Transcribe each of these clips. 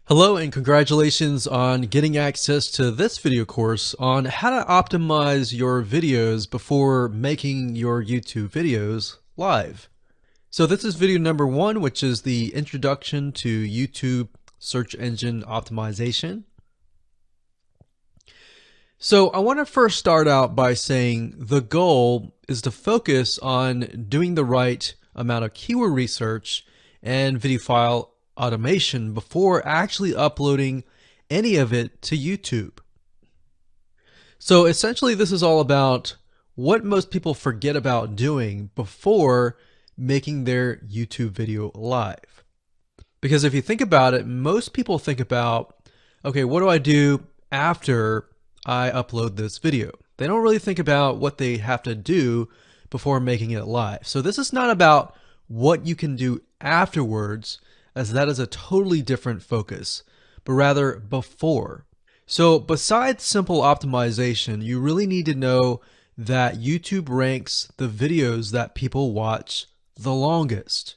Hello and congratulations on getting access to this video course on how to optimize your videos before making your YouTube videos live. So this is video number 1, which is the introduction to YouTube search engine optimization. So I want to first start out by saying the goal is to focus on doing the right amount of keyword research and video file automation before actually uploading any of it to YouTube. So essentially this is all about what most people forget about doing before making their YouTube video live. Because if you think about it, most people think about, okay, what do I do after I upload this video? They don't really think about what they have to do before making it live. So this is not about what you can do afterwards, as that is a totally different focus, but rather before. So besides simple optimization, you really need to know that YouTube ranks the videos that people watch the longest.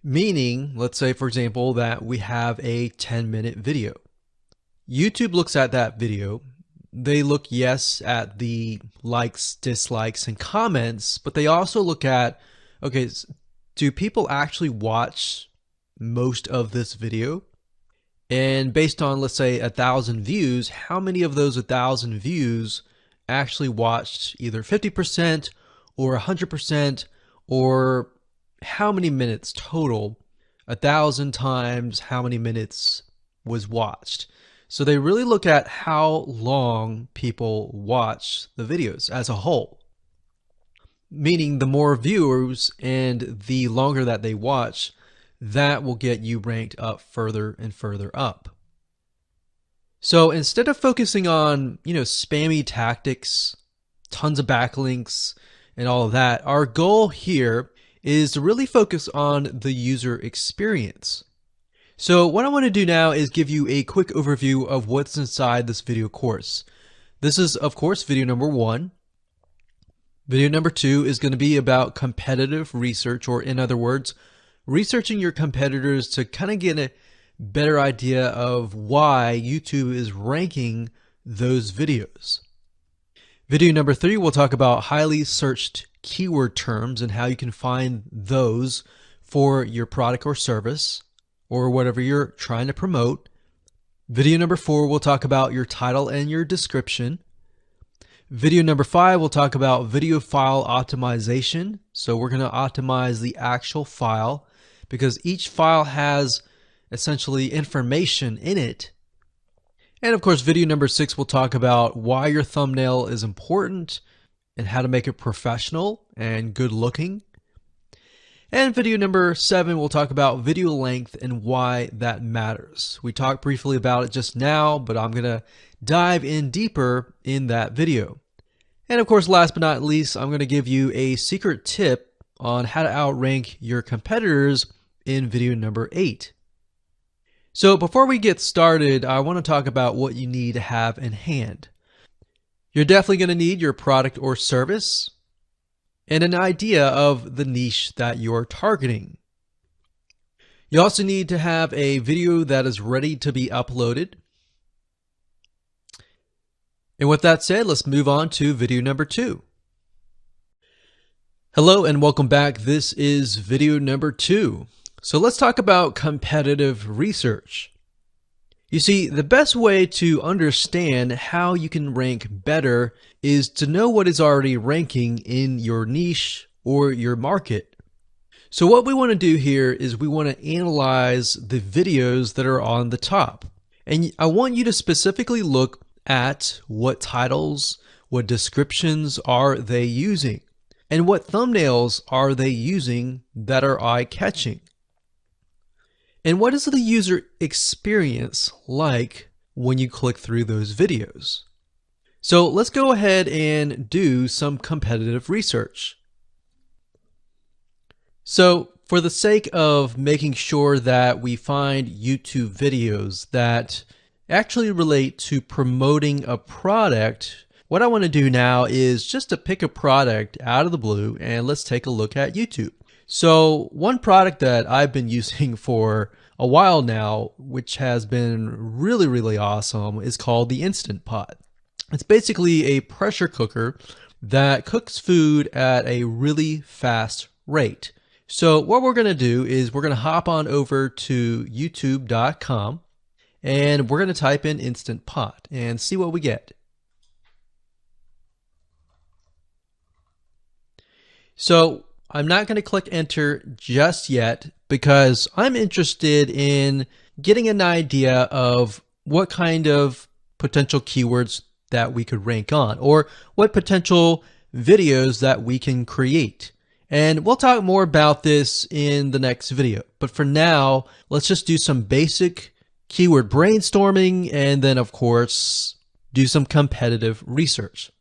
Meaning, let's say for example that we have a 10-minute video. YouTube looks at that video. They look, yes, at the likes, dislikes, and comments, but they also look at, okay, do people actually watch most of this video? And based on, let's say, 1,000 views, how many of those 1,000 views actually watched either 50% or 100%, or how many minutes total? 1,000 times how many minutes was watched. So they really look at how long people watch the videos as a whole. Meaning the more viewers and the longer that they watch, that will get you ranked up further and further up. So instead of focusing on, spammy tactics, tons of backlinks, and all of that, our goal here is to really focus on the user experience. So what I want to do now is give you a quick overview of what's inside this video course. This is, of course, video number 1. Video number 2 is going to be about competitive research, or in other words, researching your competitors to kind of get a better idea of why YouTube is ranking those videos. Video number 3, we'll talk about highly searched keyword terms and how you can find those for your product or service or whatever you're trying to promote. Video number 4, we'll talk about your title and your description. Video number 5, we'll talk about video file optimization. So we're going to optimize the actual file, because each file has essentially information in it. And of course, video number 6 will talk about why your thumbnail is important and how to make it professional and good looking. And video number 7 will talk about video length and why that matters. We talked briefly about it just now, but I'm going to dive in deeper in that video. And of course, last but not least, I'm going to give you a secret tip on how to outrank your competitors in video number 8. So before we get started, I want to talk about what you need to have in hand. You're definitely going to need your product or service and an idea of the niche that you're targeting. You also need to have a video that is ready to be uploaded. And with that said, let's move on to video number 2. Hello and welcome back. This is video number 2. So let's talk about competitive research. You see, the best way to understand how you can rank better is to know what is already ranking in your niche or your market. So what we want to do here is we want to analyze the videos that are on the top. And I want you to specifically look at what titles, what descriptions are they using, and what thumbnails are they using that are eye-catching. And what is the user experience like when you click through those videos? So let's go ahead and do some competitive research. So for the sake of making sure that we find YouTube videos that actually relate to promoting a product, what I want to do now is just to pick a product out of the blue and let's take a look at YouTube. So one product that I've been using for a while now, which has been really awesome, is called the Instant Pot. It's basically a pressure cooker that cooks food at a really fast rate. So what we're going to do is we're going to hop on over to youtube.com and we're going to type in Instant Pot and see what we get. So I'm not going to click enter just yet because I'm interested in getting an idea of what kind of potential keywords that we could rank on, or what potential videos that we can create. And we'll talk more about this in the next video. But for now, let's just do some basic keyword brainstorming and then, of course, do some competitive research.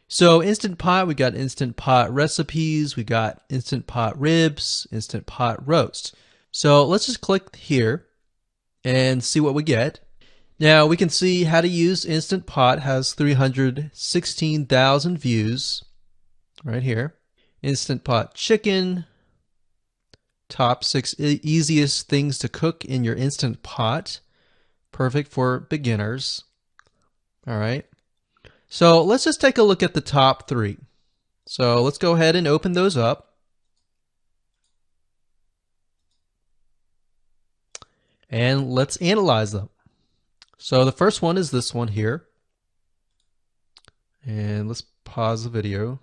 So Instant Pot, we got Instant Pot recipes, we got Instant Pot ribs, Instant Pot roast. So let's just click here and see what we get. Now we can see how to use Instant Pot has 316,000 views right here. Instant Pot chicken, top 6 easiest things to cook in your Instant Pot. Perfect for beginners. All right. So let's just take a look at the top 3. So let's go ahead and open those up. And let's analyze them. So the first one is this one here. And let's pause the video.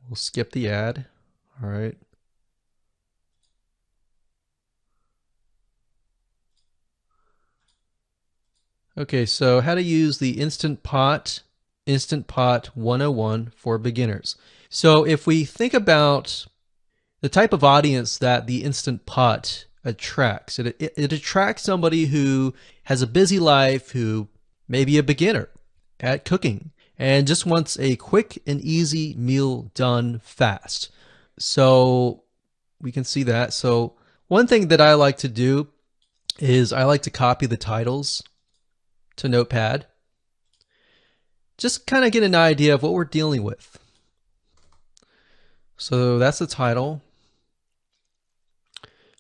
We'll skip the ad. All right. Okay, so how to use the Instant Pot 101 for beginners. So if we think about the type of audience that the Instant Pot attracts, it attracts somebody who has a busy life, who may be a beginner at cooking and just wants a quick and easy meal done fast. So we can see that. So one thing that I like to do is I like to copy the titles to Notepad. Just kind of get an idea of what we're dealing with. So that's the title.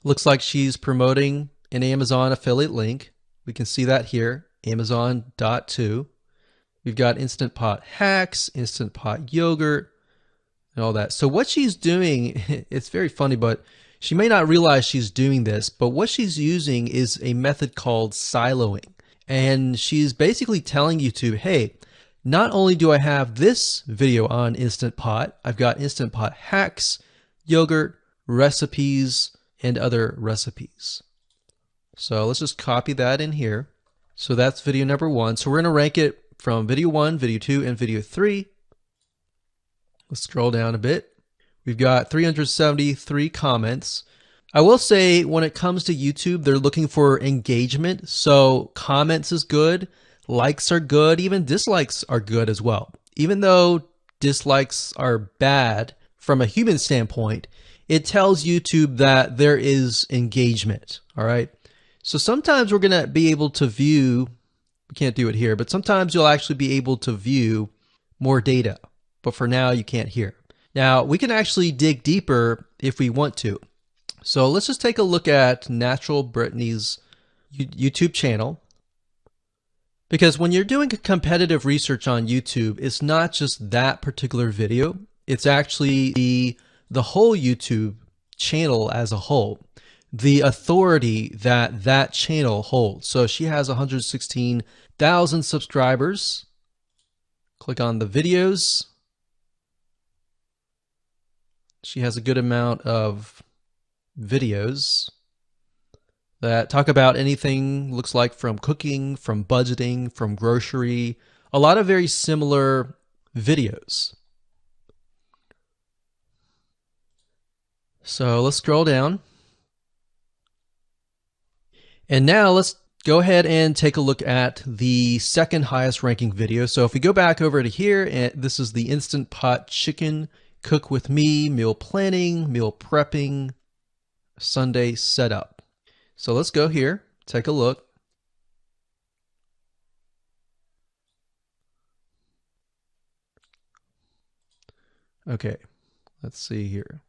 Looks like she's promoting an Amazon affiliate link. We can see that here, Amazon.to. We've got Instant Pot hacks, Instant Pot yogurt, and all that. So what she's doing, it's very funny, but she may not realize she's doing this, but what she's using is a method called siloing. And she's basically telling YouTube, hey, not only do I have this video on Instant Pot, I've got Instant Pot hacks, yogurt, recipes, and other recipes. So let's just copy that in here. So that's video number 1. So we're going to rank it from video 1, video 2, and video 3. Let's scroll down a bit. We've got 373 comments. I will say when it comes to YouTube, they're looking for engagement. So comments is good, likes are good, even dislikes are good as well. Even though dislikes are bad from a human standpoint, it tells YouTube that there is engagement. All right. So sometimes we're going to be able to view, we can't do it here, but sometimes you'll actually be able to view more data. But for now, you can't hear. Now, we can actually dig deeper if we want to. So let's just take a look at Natural Brittany's YouTube channel. Because when you're doing competitive research on YouTube, it's not just that particular video. It's actually the whole YouTube channel as a whole. The authority that that channel holds. So she has 116,000 subscribers. Click on the videos. She has a good amount of videos that talk about anything, looks like from cooking, from budgeting, from grocery, a lot of very similar videos. So let's scroll down. And now let's go ahead and take a look at the second highest ranking video. So if we go back over to here, and this is the Instant Pot chicken, cook with me, meal planning, meal prepping, Sunday setup. So let's go here, take a look. Okay, let's see here.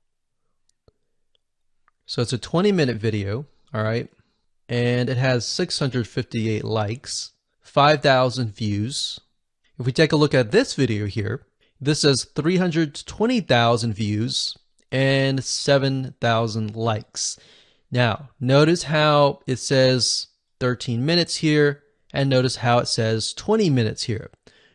So it's a 20-minute video, all right? And it has 658 likes, 5,000 views. If we take a look at this video here, this has 320,000 views and 7,000 likes. Now, notice how it says 13 minutes here, and notice how it says 20 minutes here.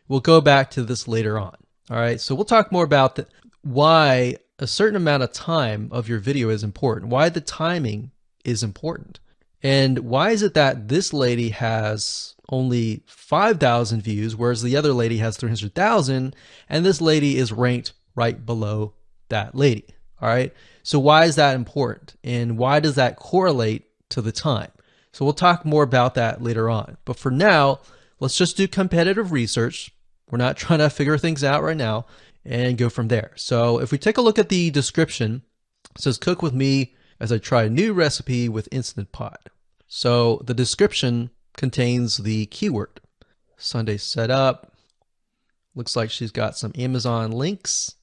We'll go back to this later on. All right, so we'll talk more about why a certain amount of time of your video is important, why the timing is important. And why is it that this lady has only 5,000 views, whereas the other lady has 300,000, and this lady is ranked right below that lady? All right. So why is that important? And why does that correlate to the time? So we'll talk more about that later on. But for now, let's just do competitive research. We're not trying to figure things out right now, and go from there. So if we take a look at the description, it says cook with me as I try a new recipe with Instant Pot. So the description contains the keyword. Sunday setup. Looks like she's got some Amazon links.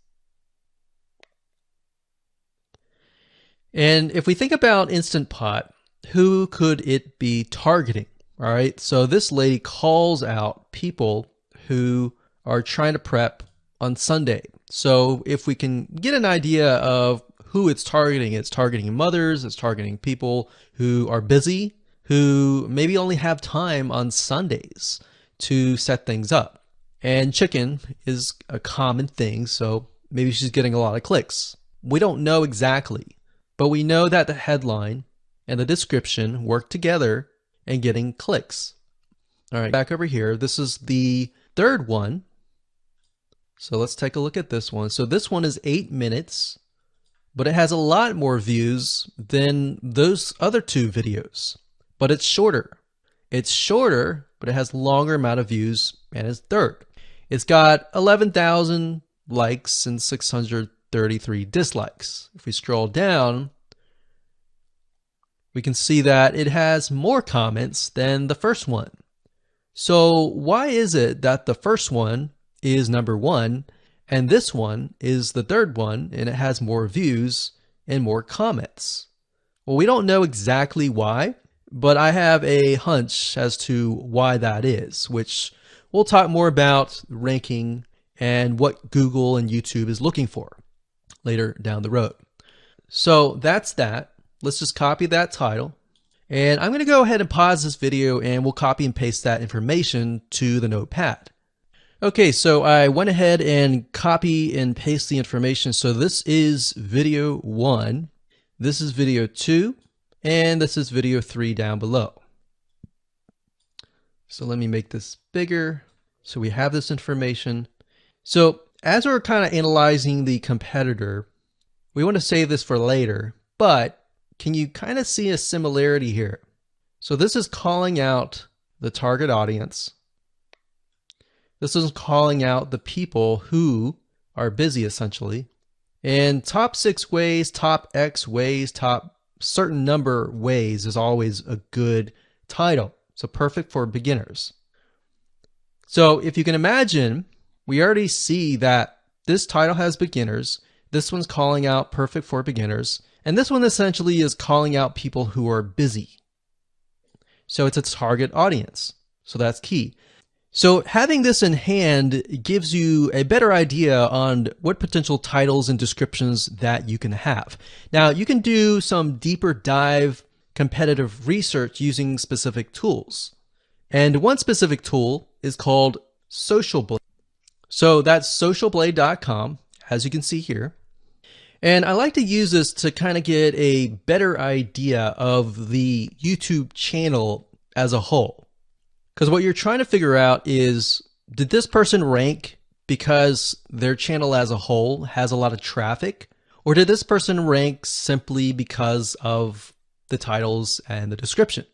And if we think about Instant Pot, who could it be targeting? All right, so this lady calls out people who are trying to prep on Sunday. So if we can get an idea of who it's targeting mothers, it's targeting people who are busy, who maybe only have time on Sundays to set things up. And chicken is a common thing, so maybe she's getting a lot of clicks. We don't know exactly, but we know that the headline and the description work together and getting clicks. All right, back over here, this is the third one. So let's take a look at this one. So this one is 8 minutes, but it has a lot more views than those other two videos, but it's shorter. It's shorter, but it has longer amount of views, and it's third. It's got 11,000 likes and 633 dislikes. If we scroll down, we can see that it has more comments than the first one. So why is it that the first one is number one and this one is the third one and it has more views and more comments? Well, we don't know exactly why, but I have a hunch as to why that is, which we'll talk more about ranking and what Google and YouTube is looking for later down the road. So that's that. Let's just copy that title. And I'm going to go ahead and pause this video and we'll copy and paste that information to the notepad. Okay, so I went ahead and copy and paste the information. So this is video 1, this is video 2, and this is video 3 down below. So let me make this bigger. So we have this information. So as we're kind of analyzing the competitor, we want to save this for later, but can you kind of see a similarity here? So this is calling out the target audience. This is calling out the people who are busy, essentially. And top 6 ways, top X ways, top certain number ways is always a good title. So perfect for beginners. So if you can imagine, we already see that this title has beginners. This one's calling out perfect for beginners. And this one essentially is calling out people who are busy. So it's a target audience. So that's key. So having this in hand gives you a better idea on what potential titles and descriptions that you can have. Now you can do some deeper dive competitive research using specific tools. And one specific tool is called Social Blade. So that's socialblade.com, as you can see here. And I like to use this to kind of get a better idea of the YouTube channel as a whole. Because what you're trying to figure out is, did this person rank because their channel as a whole has a lot of traffic? Or did this person rank simply because of the titles and the description?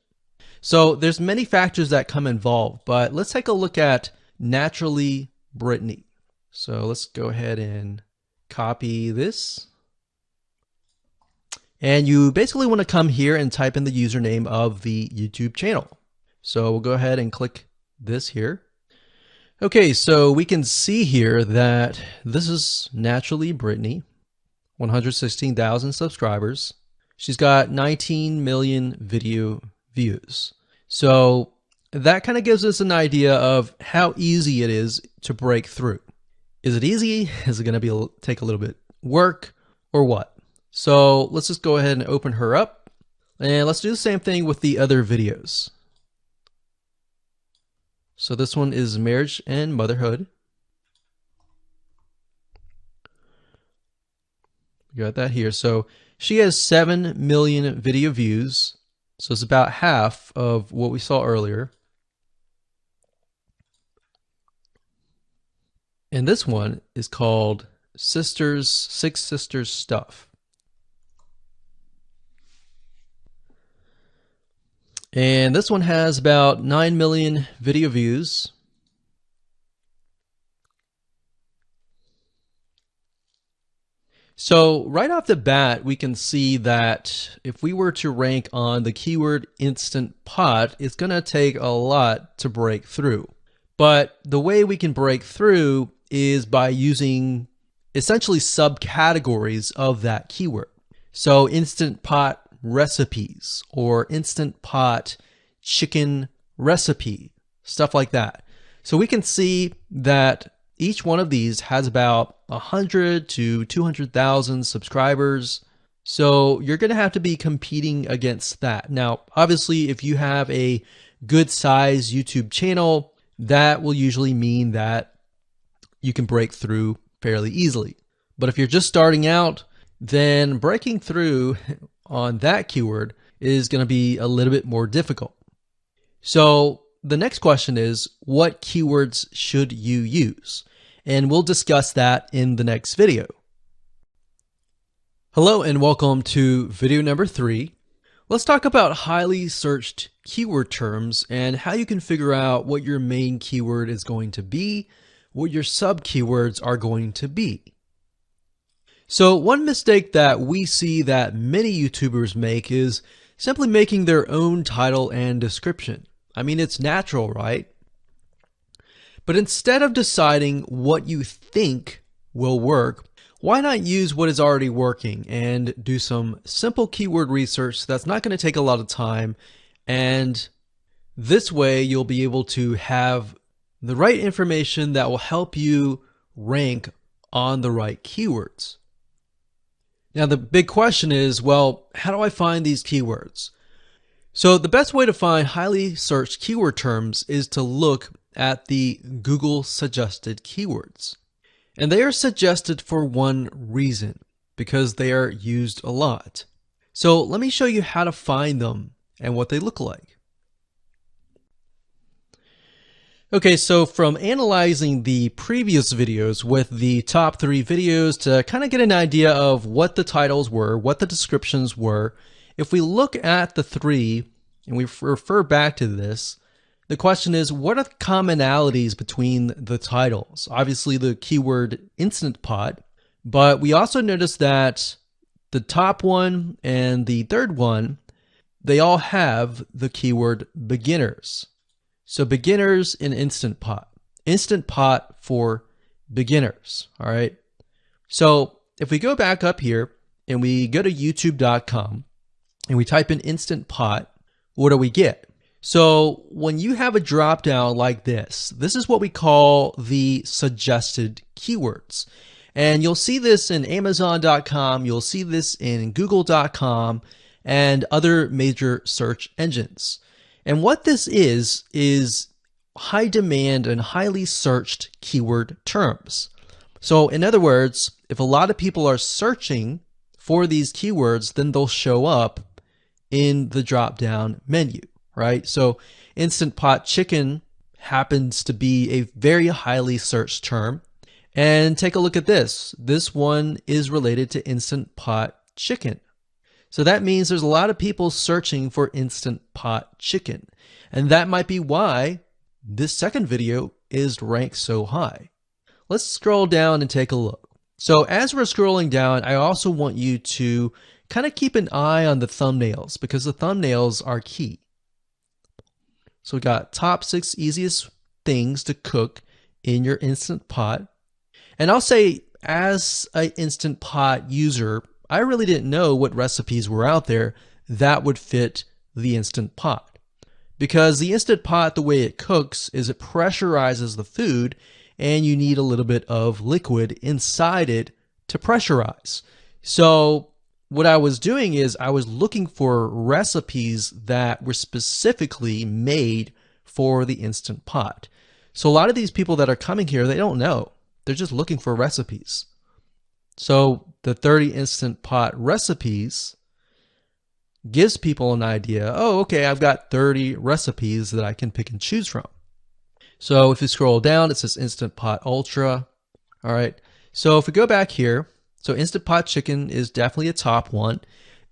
So there's many factors that come involved, but let's take a look at Naturally Brittany. So let's go ahead and copy this. And you basically want to come here and type in the username of the YouTube channel. So we'll go ahead and click this here. Okay, so we can see here that this is Naturally Brittany, 116,000 subscribers. She's got 19 million video views. So that kind of gives us an idea of how easy it is to break through. Is it easy? Is it going to take a little bit work or what? So let's just go ahead and open her up, and let's do the same thing with the other videos. So this one is marriage and motherhood. We got that here. So she has 7 million video views. So it's about half of what we saw earlier. And this one is called Six Sisters Stuff. And this one has about 9 million video views. So right off the bat, we can see that if we were to rank on the keyword Instant Pot, it's going to take a lot to break through. But the way we can break through is by using essentially subcategories of that keyword. So Instant Pot recipes or Instant Pot chicken recipe, stuff like that. So we can see that each one of these has about 100 to 200,000 subscribers. So you're going to have to be competing against that. Now, obviously, if you have a good size YouTube channel, that will usually mean that you can break through fairly easily. But if you're just starting out, then breaking through on that keyword is going to be a little bit more difficult. So the next question is, what keywords should you use? And we'll discuss that in the next video. Hello and welcome to video number 3. Let's talk about highly searched keyword terms and how you can figure out what your main keyword is going to be, what your sub keywords are going to be. So one mistake that we see that many YouTubers make is simply making their own title and description. I mean, it's natural, right? But instead of deciding what you think will work, why not use what is already working and do some simple keyword research that's not going to take a lot of time, and this way you'll be able to have the right information that will help you rank on the right keywords. Now the big question is, well, how do I find these keywords? So the best way to find highly searched keyword terms is to look at the Google suggested keywords. And they are suggested for one reason, because they are used a lot. So let me show you how to find them and what they look like. Okay, so from analyzing the previous videos with the top 3 videos to kind of get an idea of what the titles were, what the descriptions were, if we look at the 3 and we refer back to this, the question is, what are the commonalities between the titles? Obviously the keyword Instant Pot, but we also notice that the top one and the third one, they all have the keyword beginners. So beginners in Instant Pot. Instant Pot for beginners, all right? So if we go back up here and we go to youtube.com and we type in Instant Pot, what do we get? So when you have a drop down like this is what we call the suggested keywords. And you'll see this in Amazon.com, you'll see this in Google.com and other major search engines. And what this is high demand and highly searched keyword terms. So in other words, if a lot of people are searching for these keywords, then they'll show up in the drop down menu. Right? So Instant Pot chicken happens to be a very highly searched term. And take a look at this. This one is related to Instant Pot chicken. So that means there's a lot of people searching for Instant Pot chicken. And that might be why this second video is ranked so high. Let's scroll down and take a look. So as we're scrolling down, I also want you to kind of keep an eye on the thumbnails, because the thumbnails are key. So we got top 6 easiest things to cook in your Instant Pot. And I'll say, as an Instant Pot user, I really didn't know what recipes were out there that would fit the Instant Pot. Because the Instant Pot, the way it cooks is it pressurizes the food, and you need a little bit of liquid inside it to pressurize. So what I was doing is I was looking for recipes that were specifically made for the Instant Pot. So a lot of these people that are coming here, they don't know. They're just looking for recipes. So the 30 Instant Pot recipes gives people an idea. Oh, okay, I've got 30 recipes that I can pick and choose from. So if you scroll down, it says Instant Pot Ultra. All right. So if we go back here, so Instant Pot Chicken is definitely a top one.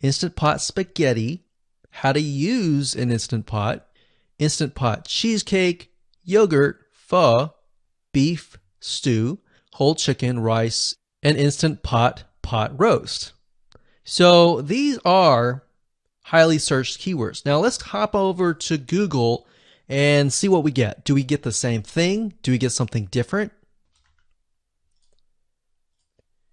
Instant Pot Spaghetti, how to use an Instant Pot. Instant Pot Cheesecake, Yogurt, Pho, Beef Stew, Whole Chicken, Rice, and Instant Pot Roast. So these are highly searched keywords. Now let's hop over to Google and see what we get. Do we get the same thing? Do we get something different?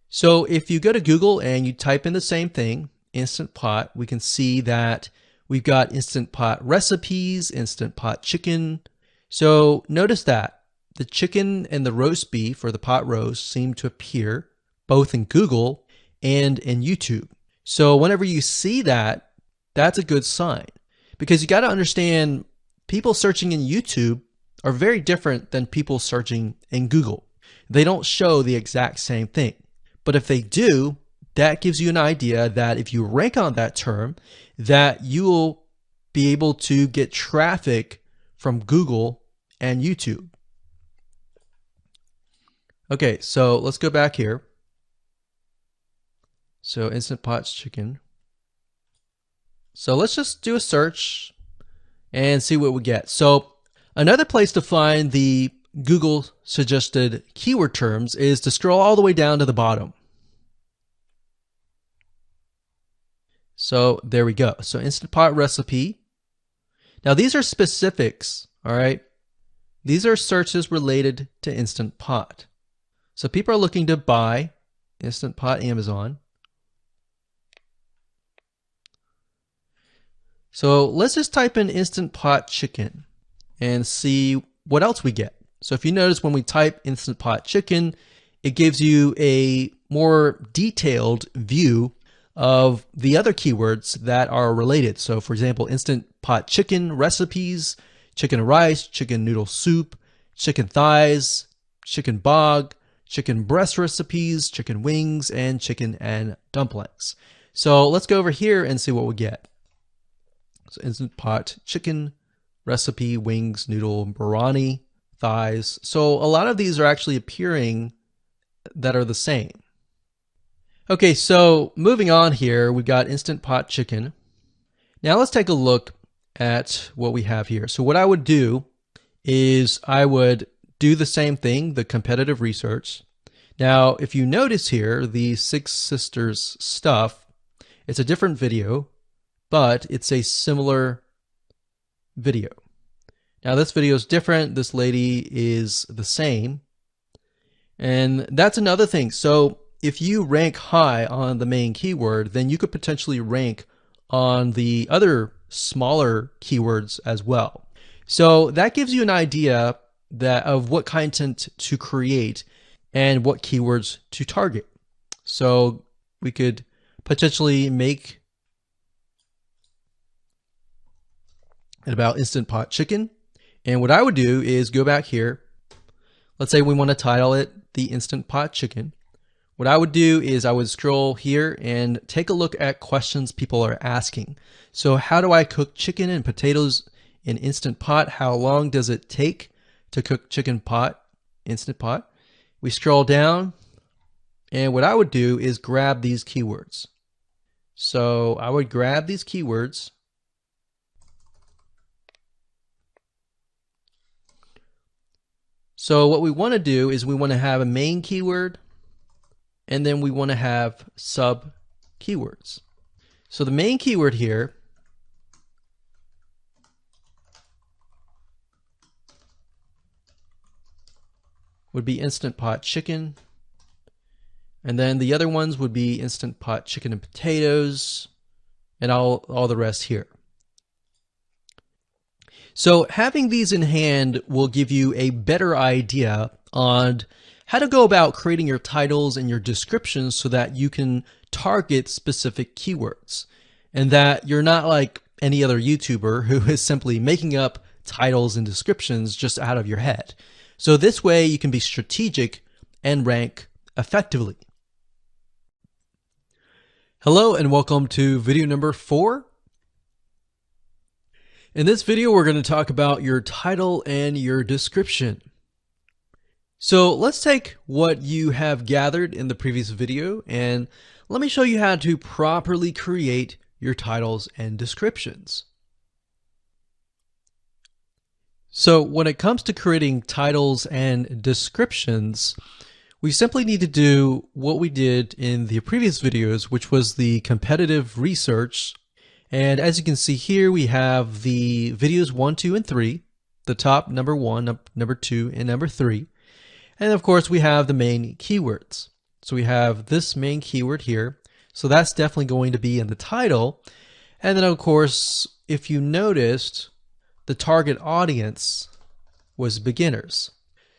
So if you go to Google and you type in the same thing, Instant Pot, we can see that we've got Instant Pot recipes, Instant Pot chicken. So notice that the chicken and the roast beef or the pot roast seem to appear both in Google and in YouTube. So whenever you see that, that's a good sign, because you got to understand people searching in YouTube are very different than people searching in Google. They don't show the exact same thing. But if they do, that gives you an idea that if you rank on that term, that you will be able to get traffic from Google and YouTube. Okay, so let's go back here. So Instant Pot Chicken. So let's just do a search and see what we get. So another place to find the Google suggested keyword terms is to scroll all the way down to the bottom. So there we go. So Instant Pot recipe. Now these are specifics, all right? These are searches related to Instant Pot. So people are looking to buy Instant Pot Amazon. So let's just type in Instant Pot Chicken and see what else we get. So if you notice, when we type Instant Pot Chicken, it gives you a more detailed view of the other keywords that are related. So for example, Instant Pot Chicken recipes, chicken rice, chicken noodle soup, chicken thighs, chicken bog, chicken breast recipes, chicken wings, and chicken and dumplings. So let's go over here and see what we get. So Instant Pot Chicken recipe, wings, noodle, biryani, thighs. So a lot of these are actually appearing that are the same. Okay, so moving on here, we've got Instant Pot Chicken. Now let's take a look at what we have here. So what I would do is I would do the same thing, the competitive research. Now, if you notice here, the Six Sisters stuff, it's a different video, but it's a similar video. Now this video is different. This lady is the same. And that's another thing. So if you rank high on the main keyword, then you could potentially rank on the other smaller keywords as well. So that gives you an idea that of what content to create and what keywords to target. So we could potentially make it about Instant Pot Chicken. And what I would do is go back here. Let's say we want to title it the Instant Pot Chicken. What I would do is I would scroll here and take a look at questions people are asking. So how do I cook chicken and potatoes in Instant Pot? How long does it take to cook chicken pot, Instant Pot? We scroll down, and what I would do is grab these keywords. So I would grab these keywords. So what we want to do is we want to have a main keyword, and then we want to have sub keywords. So the main keyword here would be Instant Pot Chicken. And then the other ones would be Instant Pot chicken and potatoes, and all the rest here. So having these in hand will give you a better idea on how to go about creating your titles and your descriptions so that you can target specific keywords, and that you're not like any other YouTuber who is simply making up titles and descriptions just out of your head. So this way you can be strategic and rank effectively. Hello and welcome to video number 4. In this video, we're going to talk about your title and your description. So let's take what you have gathered in the previous video and let me show you how to properly create your titles and descriptions. So when it comes to creating titles and descriptions, we simply need to do what we did in the previous videos, which was the competitive research. And as you can see here, we have the videos 1, 2, and 3, the top number 1, number 2, and number 3. And of course, we have the main keywords. So we have this main keyword here. So that's definitely going to be in the title. And then of course, if you noticed, the target audience was beginners.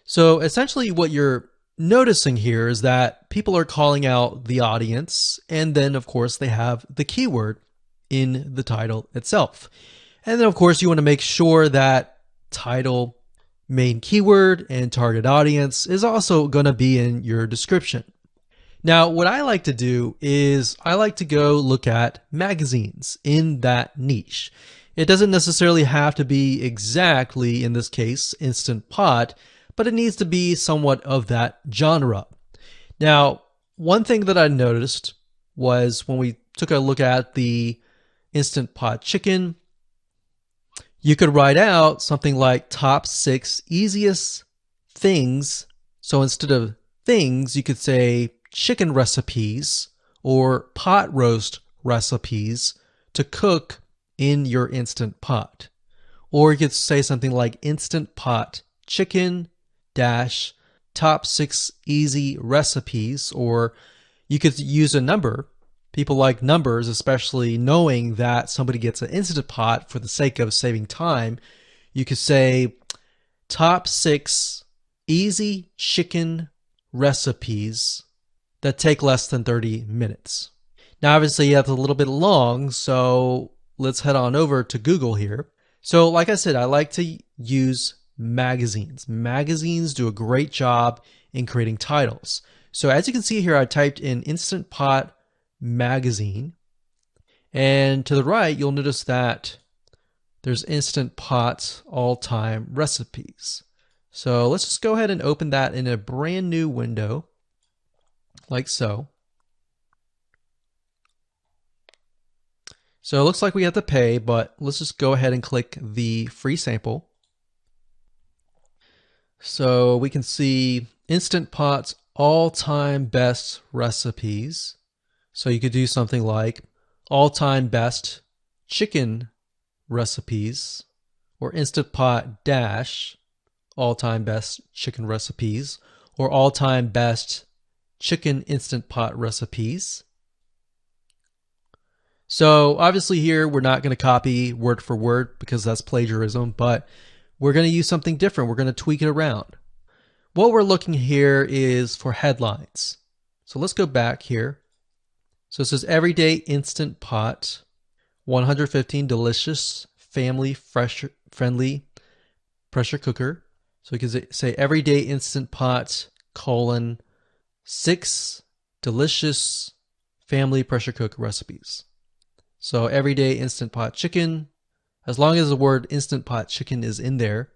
So essentially what you're noticing here is that people are calling out the audience, and then of course they have the keyword in the title itself. And then of course you want to make sure that title, main keyword, and target audience is also going to be in your description. Now what I like to do is I like to go look at magazines in that niche. It doesn't necessarily have to be exactly, in this case, Instant Pot, but it needs to be somewhat of that genre. Now, one thing that I noticed was when we took a look at the Instant Pot chicken, you could write out something like top 6 easiest things. So instead of things, you could say chicken recipes or pot roast recipes to cook in your Instant Pot. Or you could say something like Instant Pot chicken dash top 6 easy recipes, or you could use a number. People like numbers, especially knowing that somebody gets an Instant Pot for the sake of saving time. You could say top 6 easy chicken recipes that take less than 30 minutes. Now obviously that's a little bit long, so let's head on over to Google here. So like I said, I like to use magazines. Magazines do a great job in creating titles. So as you can see here, I typed in Instant Pot magazine, and to the right you'll notice that there's Instant Pot all-time recipes. So let's just go ahead and open that in a brand new window like so. So it looks like we have to pay, but let's just go ahead and click the free sample. So we can see Instant Pot's all-time best recipes. So you could do something like all-time best chicken recipes, or Instant Pot dash all-time best chicken recipes, or all-time best chicken Instant Pot recipes. So obviously here we're not going to copy word for word because that's plagiarism, but we're going to use something different. We're going to tweak it around. What we're looking here is for headlines. So let's go back here. So it says Everyday Instant Pot, 115 delicious, family friendly pressure cooker. So we can say Everyday Instant Pot, colon, 6 delicious family pressure cook recipes. So Everyday Instant Pot chicken, as long as the word Instant Pot chicken is in there.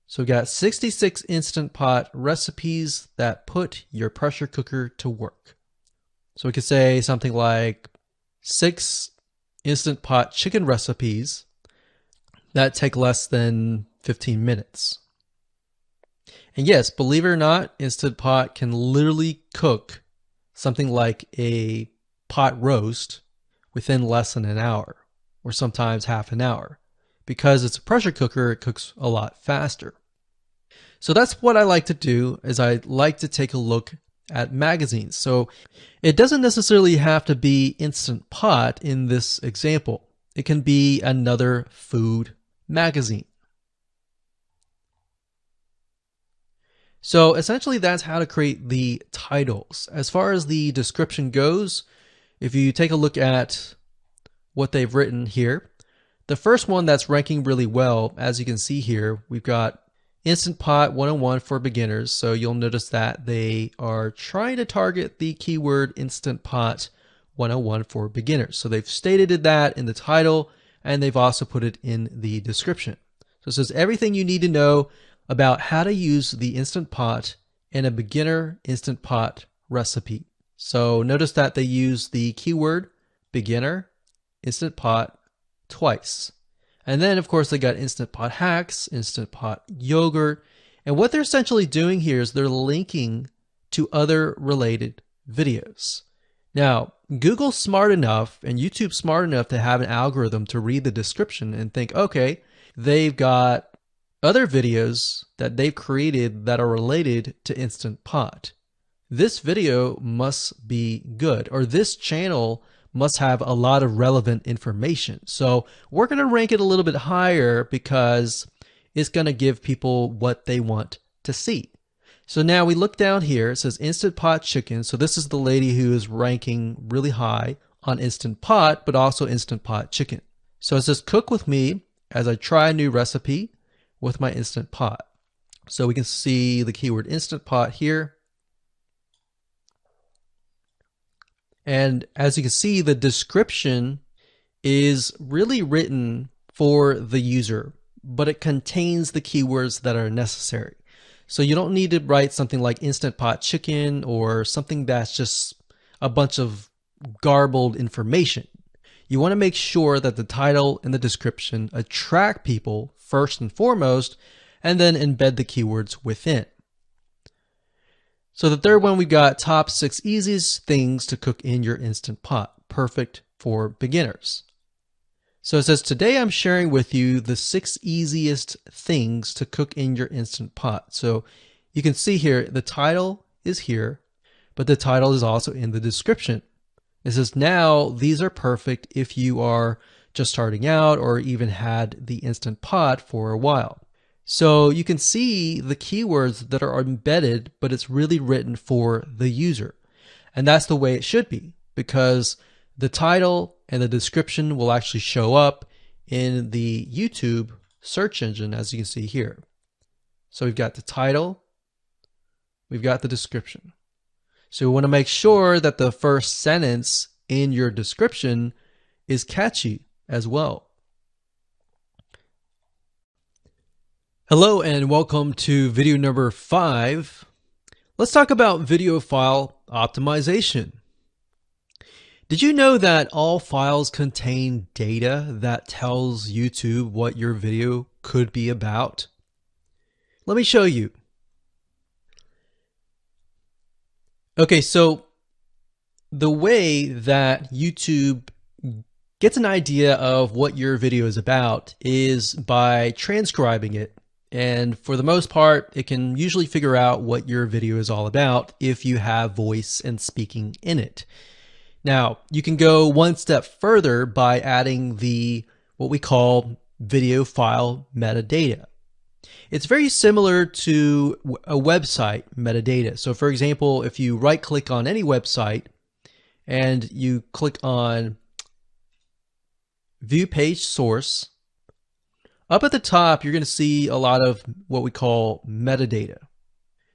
So we got 66 Instant Pot recipes that put your pressure cooker to work. So we could say something like 6 Instant Pot chicken recipes that take less than 15 minutes. And yes, believe it or not, Instant Pot can literally cook something like a pot roast within less than an hour, or sometimes half an hour. Because it's a pressure cooker, it cooks a lot faster. So that's what I like to do, is I like to take a look at magazines. So it doesn't necessarily have to be Instant Pot in this example. It can be another food magazine. So essentially that's how to create the titles. As far as the description goes, if you take a look at what they've written here, the first one that's ranking really well, as you can see here, we've got Instant Pot 101 for beginners. So you'll notice that they are trying to target the keyword Instant Pot 101 for beginners. So they've stated that in the title, and they've also put it in the description. So it says everything you need to know about how to use the Instant Pot in a beginner Instant Pot recipe. So notice that they use the keyword beginner Instant Pot twice. And then of course they got Instant Pot hacks, Instant Pot yogurt. And what they're essentially doing here is they're linking to other related videos. Now, Google's smart enough and YouTube's smart enough to have an algorithm to read the description and think, okay, they've got other videos that they've created that are related to Instant Pot. This video must be good, or this channel must have a lot of relevant information. So we're going to rank it a little bit higher because it's going to give people what they want to see. So now we look down here, it says Instant Pot Chicken. So this is the lady who is ranking really high on Instant Pot, but also Instant Pot Chicken. So it says cook with me as I try a new recipe with my Instant Pot. So we can see the keyword Instant Pot here. And as you can see, the description is really written for the user, but it contains the keywords that are necessary. So you don't need to write something like Instant Pot Chicken or something that's just a bunch of garbled information. You want to make sure that the title and the description attract people first and foremost, and then embed the keywords within. So the third one, we got top 6 easiest things to cook in your Instant Pot, perfect for beginners. So it says, today I'm sharing with you the 6 easiest things to cook in your Instant Pot. So you can see here, the title is here, but the title is also in the description. It says, now these are perfect if you are just starting out or even had the Instant Pot for a while. So you can see the keywords that are embedded, but it's really written for the user. And that's the way it should be, because the title and the description will actually show up in the YouTube search engine, as you can see here. So we've got the title, we've got the description. So we want to make sure that the first sentence in your description is catchy as well. Hello and welcome to video number 5. Let's talk about video file optimization. Did you know that all files contain data that tells YouTube what your video could be about? Let me show you. Okay, so the way that YouTube gets an idea of what your video is about is by transcribing it. And for the most part, it can usually figure out what your video is all about if you have voice and speaking in it. Now, you can go one step further by adding what we call video file metadata. It's very similar to a website metadata. So for example, if you right click on any website and you click on View Page Source, up at the top, you're going to see a lot of what we call metadata.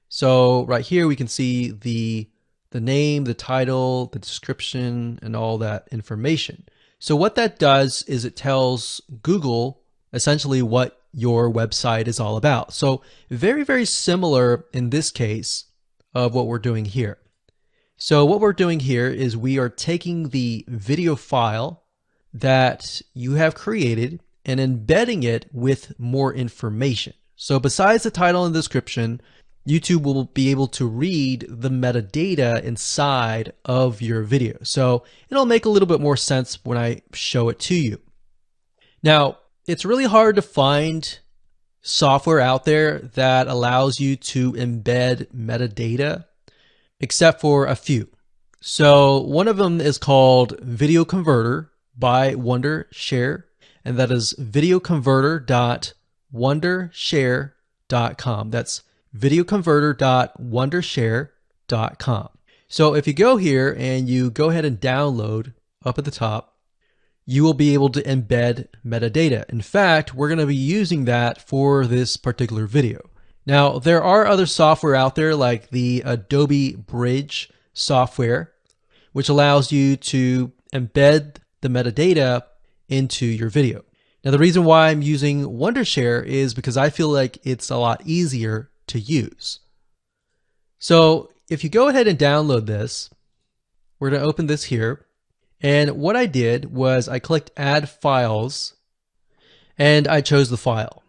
So right here, we can see the name, the title, the description, and all that information. So what that does is it tells Google essentially what your website is all about. So very, very similar in this case of what we're doing here. So what we're doing here is we are taking the video file that you have created and embedding it with more information. So besides the title and description, YouTube will be able to read the metadata inside of your video. So it'll make a little bit more sense when I show it to you. Now, it's really hard to find software out there that allows you to embed metadata except for a few. So one of them is called Video Converter by Wondershare, and that is videoconverter.wondershare.com. That's videoconverter.wondershare.com. So if you go here and you go ahead and download up at the top, you will be able to embed metadata. In fact, we're going to be using that for this particular video. Now, there are other software out there like the Adobe Bridge software, which allows you to embed the metadata into your video. Now, the reason why I'm using Wondershare is because I feel like it's a lot easier to use. So if you go ahead and download this, we're going to open this here. And what I did was I clicked Add Files, and I chose the file.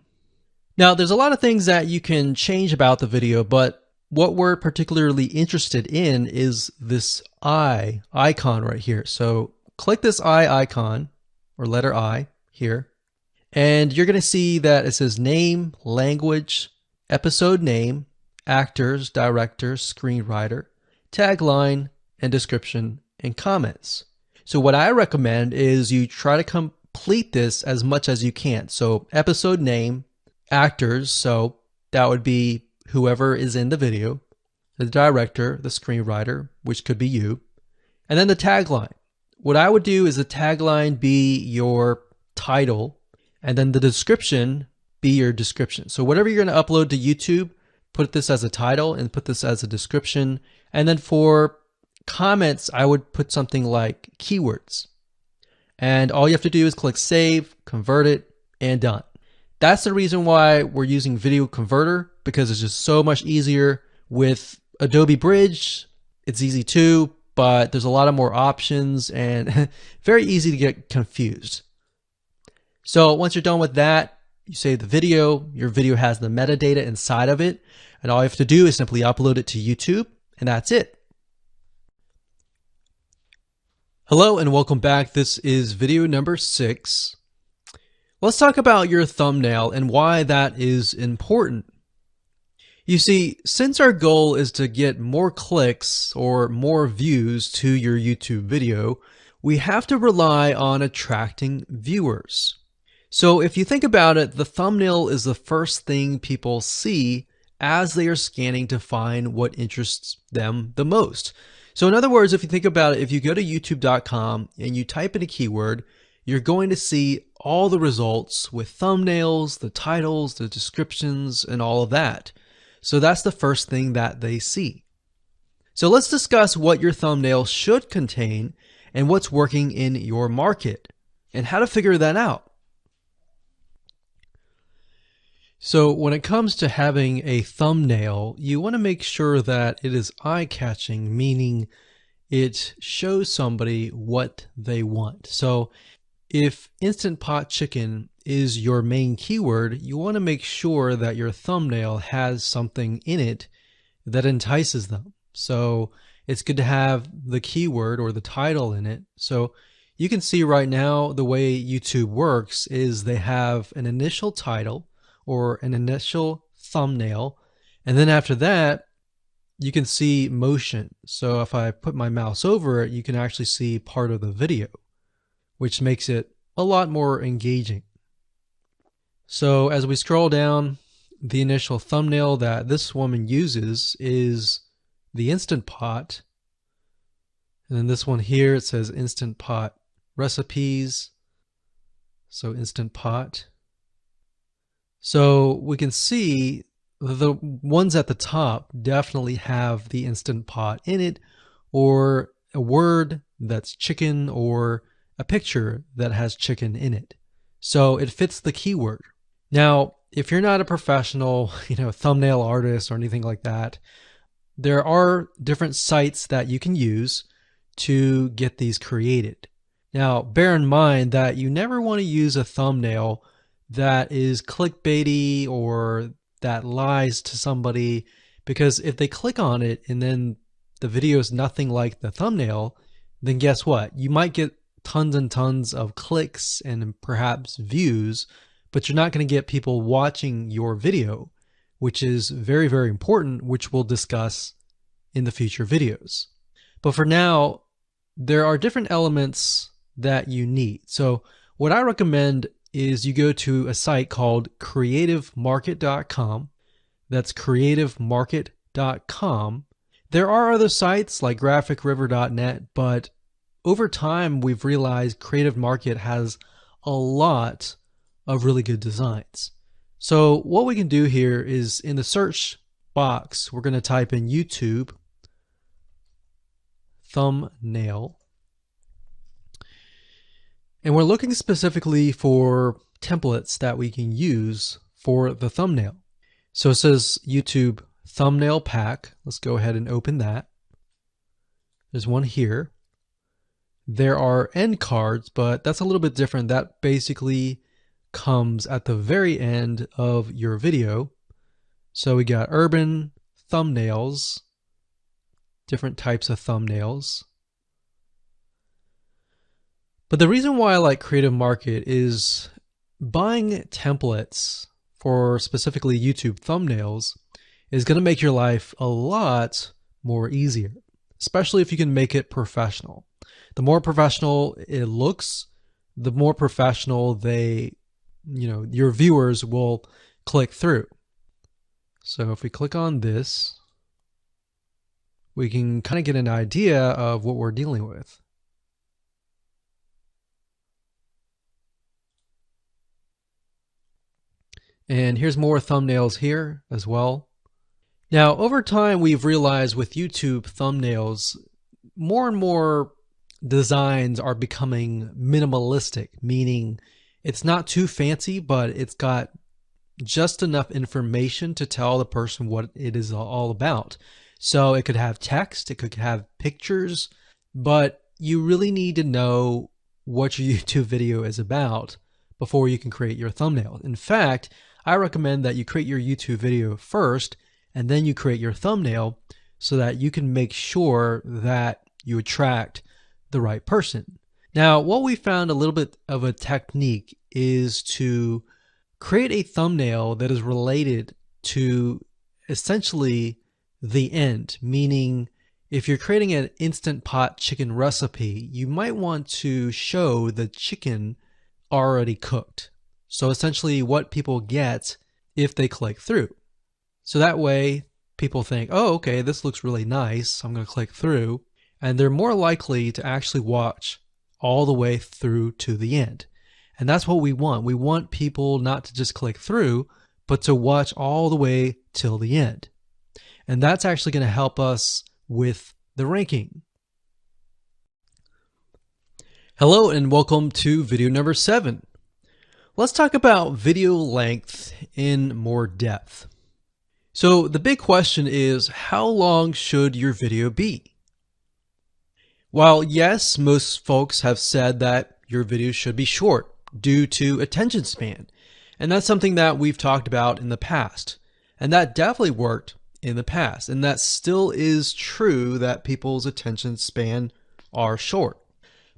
Now, there's a lot of things that you can change about the video, but what we're particularly interested in is this I icon right here. So click this I icon, or letter I here, and you're going to see that it says name, language, episode name, actors, director, screenwriter, tagline, and description, and comments. So what I recommend is you try to complete this as much as you can. So episode name, actors, so that would be whoever is in the video, the director, the screenwriter, which could be you, and then the tagline. What I would do is the tagline be your title, and then the description be your description. So whatever you're going to upload to YouTube, put this as a title and put this as a description. And then for comments, I would put something like keywords. And all you have to do is click save, convert it, and done. That's the reason why we're using Video Converter, because it's just so much easier. With Adobe Bridge, it's easy too, but there's a lot of more options and very easy to get confused. So once you're done with that, you save the video, your video has the metadata inside of it, and all you have to do is simply upload it to YouTube, and that's it. Hello and welcome back. This is video number 6. Let's talk about your thumbnail and why that is important. You see, since our goal is to get more clicks or more views to your YouTube video, we have to rely on attracting viewers. So if you think about it, the thumbnail is the first thing people see as they are scanning to find what interests them the most. So in other words, if you think about it, if you go to youtube.com and you type in a keyword, you're going to see all the results with thumbnails, the titles, the descriptions, and all of that. So that's the first thing that they see. So let's discuss what your thumbnail should contain and what's working in your market and how to figure that out. So when it comes to having a thumbnail, you want to make sure that it is eye-catching, meaning it shows somebody what they want. So if Instant Pot Chicken is your main keyword, you want to make sure that your thumbnail has something in it that entices them. So it's good to have the keyword or the title in it. So you can see right now the way YouTube works is they have an initial title or an initial thumbnail, and then after that you can see motion. So if I put my mouse over it, you can actually see part of the video, which makes it a lot more engaging. So as we scroll down, the initial thumbnail that this woman uses is the Instant Pot, and then this one here, it says Instant Pot recipes, so Instant Pot. So we can see the ones at the top definitely have the Instant Pot in it, or a word that's chicken, or a picture that has chicken in it. So it fits the keyword. Now, if you're not a professional, thumbnail artist or anything like that, there are different sites that you can use to get these created. Now, bear in mind that you never want to use a thumbnail that is clickbaity or that lies to somebody, because if they click on it and then the video is nothing like the thumbnail, then guess what? You might get tons and tons of clicks and perhaps views, but you're not going to get people watching your video, which is very, very important, which we'll discuss in the future videos. But for now, there are different elements that you need. So what I recommend is you go to a site called creativemarket.com. That's creativemarket.com. There are other sites like graphicriver.net, but over time we've realized Creative Market has a lot of really good designs. So what we can do here is in the search box, we're going to type in YouTube thumbnail. And we're looking specifically for templates that we can use for the thumbnail. So it says YouTube thumbnail pack. Let's go ahead and open that. There's one here. There are end cards, but that's a little bit different. That basically comes at the very end of your video. So we got urban thumbnails, different types of thumbnails. But the reason why I like Creative Market is buying templates for specifically YouTube thumbnails is going to make your life a lot more easier, especially if you can make it professional. The more professional it looks, the more professional your viewers will click through. So if we click on this, we can kind of get an idea of what we're dealing with. And here's more thumbnails here as well. Now, over time, we've realized with YouTube thumbnails, more and more designs are becoming minimalistic, meaning it's not too fancy, but it's got just enough information to tell the person what it is all about. So it could have text, it could have pictures, but you really need to know what your YouTube video is about before you can create your thumbnail. In fact, I recommend that you create your YouTube video first and then you create your thumbnail so that you can make sure that you attract the right person. Now, what we found a little bit of a technique is to create a thumbnail that is related to essentially the end, meaning if you're creating an Instant Pot chicken recipe, you might want to show the chicken already cooked. So essentially what people get if they click through. So that way people think, oh, okay, this looks really nice. I'm going to click through. And they're more likely to actually watch all the way through to the end. And that's what we want. We want people not to just click through, but to watch all the way till the end. And that's actually going to help us with the ranking. Hello and welcome to video number 7. Let's talk about video length in more depth. So the big question is, how long should your video be? While yes, most folks have said that your video should be short due to attention span, and that's something that we've talked about in the past, and that definitely worked in the past, and that still is true that people's attention span are short.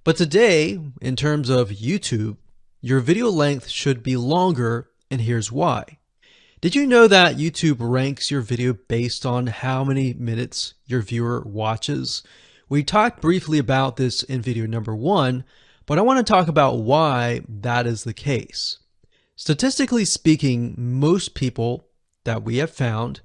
But today, in terms of YouTube, your video length should be longer, and here's why. Did you know that YouTube ranks your video based on how many minutes your viewer watches? We talked briefly about this in video number 1, but I want to talk about why that is the case. Statistically speaking, most people that we have found,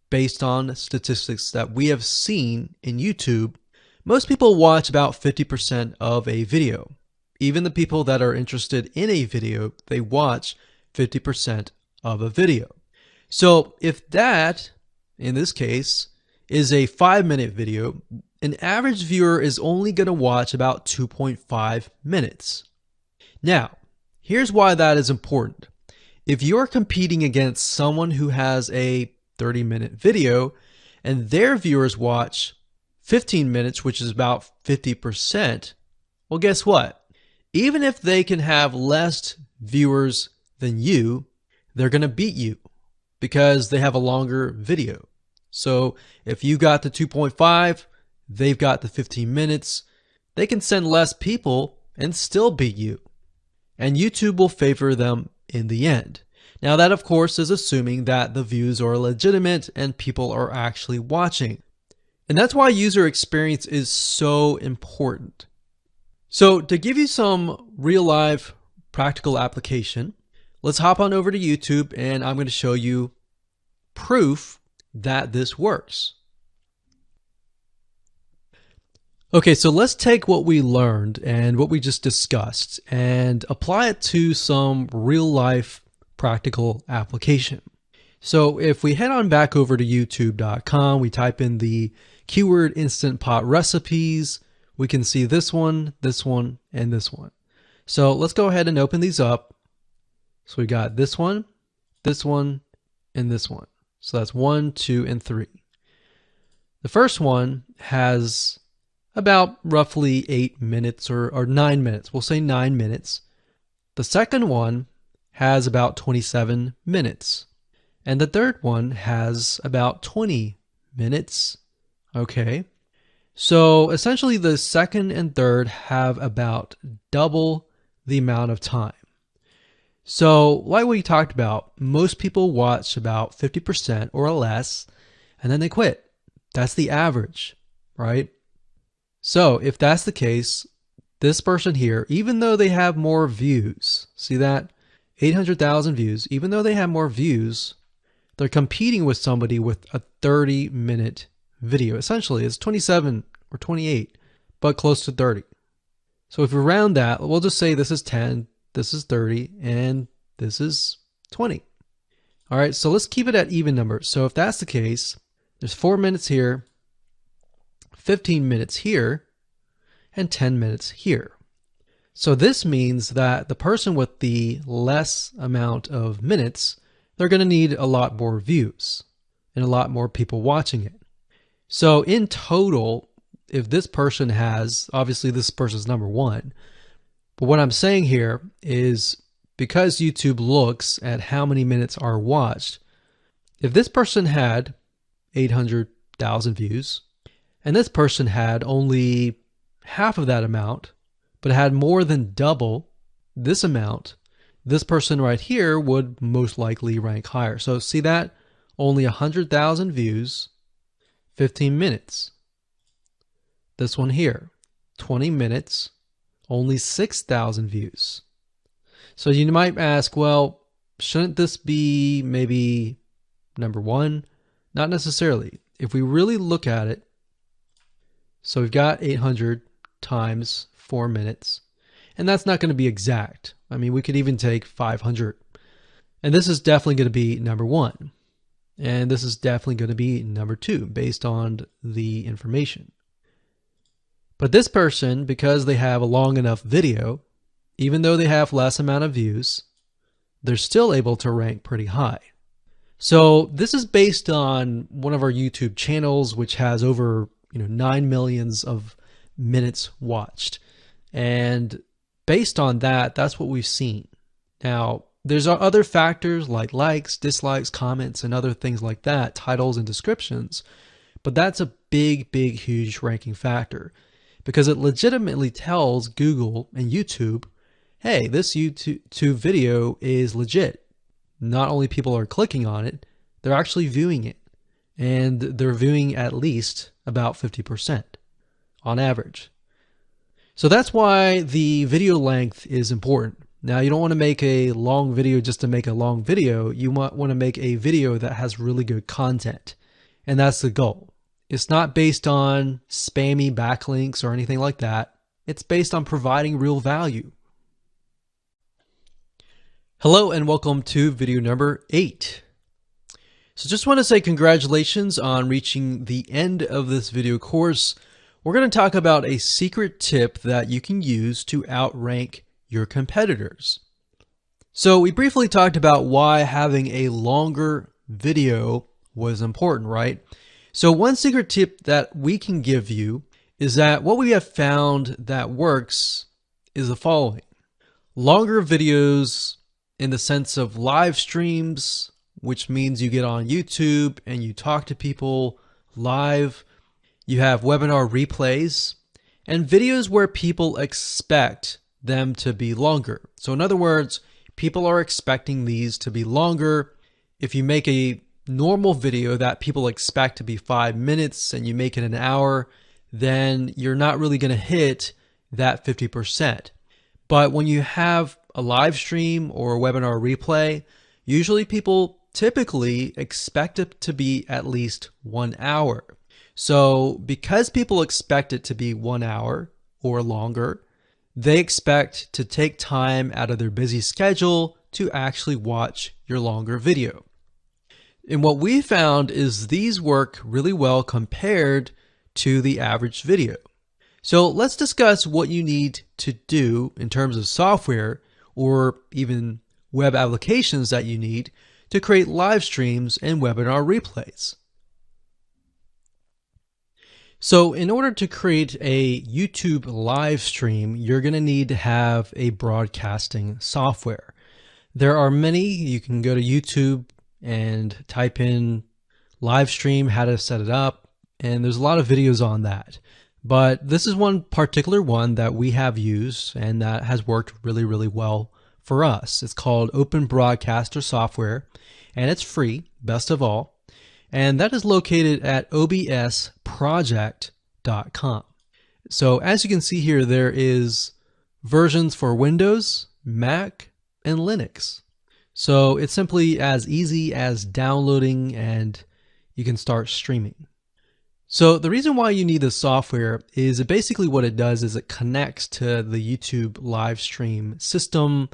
based on statistics that we have seen in YouTube, most people watch about 50% of a video. Even the people that are interested in a video, they watch 50% of a video. So if that, in this case, is a 5-minute video, an average viewer is only going to watch about 2.5 minutes. Now, here's why that is important. If you're competing against someone who has a 30-minute video and their viewers watch 15 minutes, which is about 50%, well, guess what? Even if they can have less viewers than you, they're going to beat you because they have a longer video. So if you got the 2.5, they've got the 15 minutes, they can send less people and still beat you. And YouTube will favor them in the end. Now that, of course, is assuming that the views are legitimate and people are actually watching. And that's why user experience is so important. So to give you some real life practical application, let's hop on over to YouTube and I'm going to show you proof that this works. Okay, so let's take what we learned and what we just discussed and apply it to some real life practical application. So if we head on back over to youtube.com, we type in the keyword Instant Pot recipes, we can see this one, and this one. So let's go ahead and open these up. So we got this one, and this one. So that's 1, 2, and 3. The first one has about roughly 8 minutes or 9 minutes. We'll say 9 minutes. The second one has about 27 minutes. And the third one has about 20 minutes. Okay. So essentially the second and third have about double the amount of time. So like we talked about, most people watch about 50% or less, and then they quit. That's the average, right? So if that's the case, this person here, even though they have more views, see that? 800,000 views, even though they have more views, they're competing with somebody with a 30-minute video. Essentially, it's 27 or 28, but close to 30. So if we round that, we'll just say this is 10, this is 30, and this is 20. All right, so let's keep it at even numbers. So if that's the case, there's 4 minutes here, 15 minutes here, and 10 minutes here. So this means that the person with the less amount of minutes, they're going to need a lot more views and a lot more people watching it. So in total, if this person has, obviously this person's number one, but what I'm saying here is because YouTube looks at how many minutes are watched, if this person had 800,000 views and this person had only half of that amount, but had more than double this amount, this person right here would most likely rank higher. So see that? Only 100,000 views, 15 minutes. This one here, 20 minutes, only 6,000 views. So you might ask, well, shouldn't this be maybe number one? Not necessarily. If we really look at it, so we've got 800 times 4 minutes, and that's not going to be exact. I mean, we could even take 500. And this is definitely going to be number one. And this is definitely going to be number two based on the information. But this person, because they have a long enough video, even though they have less amount of views, they're still able to rank pretty high. So this is based on one of our YouTube channels, which has over 9 million of minutes watched. And based on that, that's what we've seen. Now, there's other factors like likes, dislikes, comments, and other things like that, titles and descriptions. But that's a big, huge ranking factor because it legitimately tells Google and YouTube, hey, this YouTube video is legit. Not only people are clicking on it, they're actually viewing it. And they're viewing at least about 50% on average. So that's why the video length is important. Now, you don't want to make a long video just to make a long video. You want to make a video that has really good content. And that's the goal. It's not based on spammy backlinks or anything like that. It's based on providing real value. Hello and welcome to video number 8. So just want to say congratulations on reaching the end of this video course. We're going to talk about a secret tip that you can use to outrank your competitors. So we briefly talked about why having a longer video was important, right? So one secret tip that we can give you is that what we have found that works is the following. Longer videos in the sense of live streams, which means you get on YouTube and you talk to people live. You have webinar replays and videos where people expect them to be longer. So in other words, people are expecting these to be longer. If you make a normal video that people expect to be 5 minutes and you make it an hour, then you're not really going to hit that 50%. But when you have a live stream or a webinar replay, usually people typically expect it to be at least 1 hour. So because people expect it to be 1 hour or longer, they expect to take time out of their busy schedule to actually watch your longer video. And what we found is these work really well compared to the average video. So let's discuss what you need to do in terms of software or even web applications that you need to create live streams and webinar replays. So in order to create a YouTube live stream, you're going to need to have a broadcasting software. There are many. You can go to YouTube and type in live stream, how to set it up, and there's a lot of videos on that. But this is one particular one that we have used and that has worked really, really well for us. It's called Open Broadcaster Software, and it's free, best of all. And that is located at obsproject.com. So as you can see here, there is versions for Windows, Mac, and Linux. So it's simply as easy as downloading and you can start streaming. So the reason why you need this software is basically what it does is it connects to the YouTube live stream system.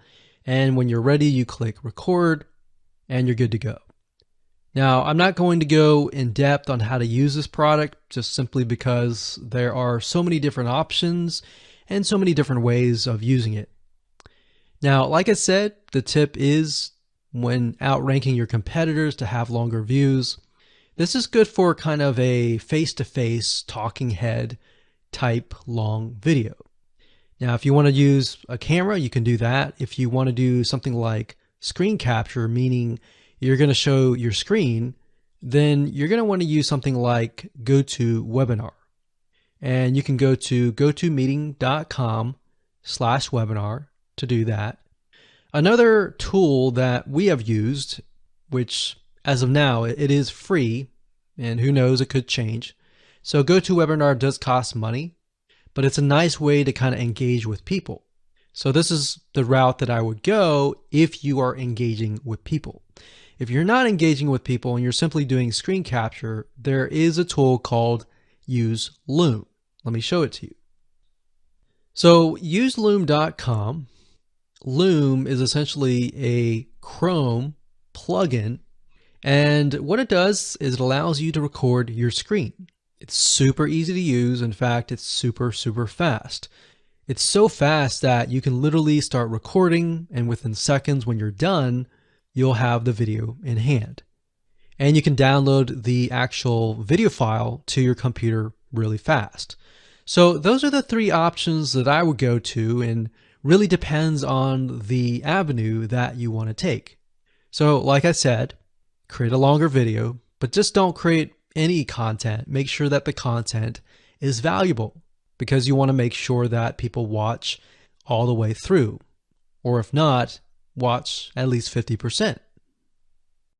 And when you're ready, you click record and you're good to go. Now, I'm not going to go in depth on how to use this product just simply because there are so many different options and so many different ways of using it. Now, like I said, the tip is when outranking your competitors to have longer views. This is good for kind of a face-to-face talking head type long video. Now, if you want to use a camera, you can do that. If you want to do something like screen capture, meaning you're going to show your screen, then you're going to want to use something like GoToWebinar. And you can go to gotomeeting.com/webinar to do that. Another tool that we have used, which as of now, it is free, and who knows, it could change. So GoToWebinar does cost money, but it's a nice way to kind of engage with people. So this is the route that I would go if you are engaging with people. If you're not engaging with people and you're simply doing screen capture, there is a tool called Use Loom. Let me show it to you. So useloom.com. Loom is essentially a Chrome plugin, and what it does is it allows you to record your screen. It's super easy to use. In fact, it's super, super fast. It's so fast that you can literally start recording, and within seconds when you're done, you'll have the video in hand. And you can download the actual video file to your computer really fast. So those are the three options that I would go to, and really depends on the avenue that you want to take. So like I said, create a longer video, but just don't create any content. Make sure that the content is valuable, because you want to make sure that people watch all the way through, or if not, watch at least 50%.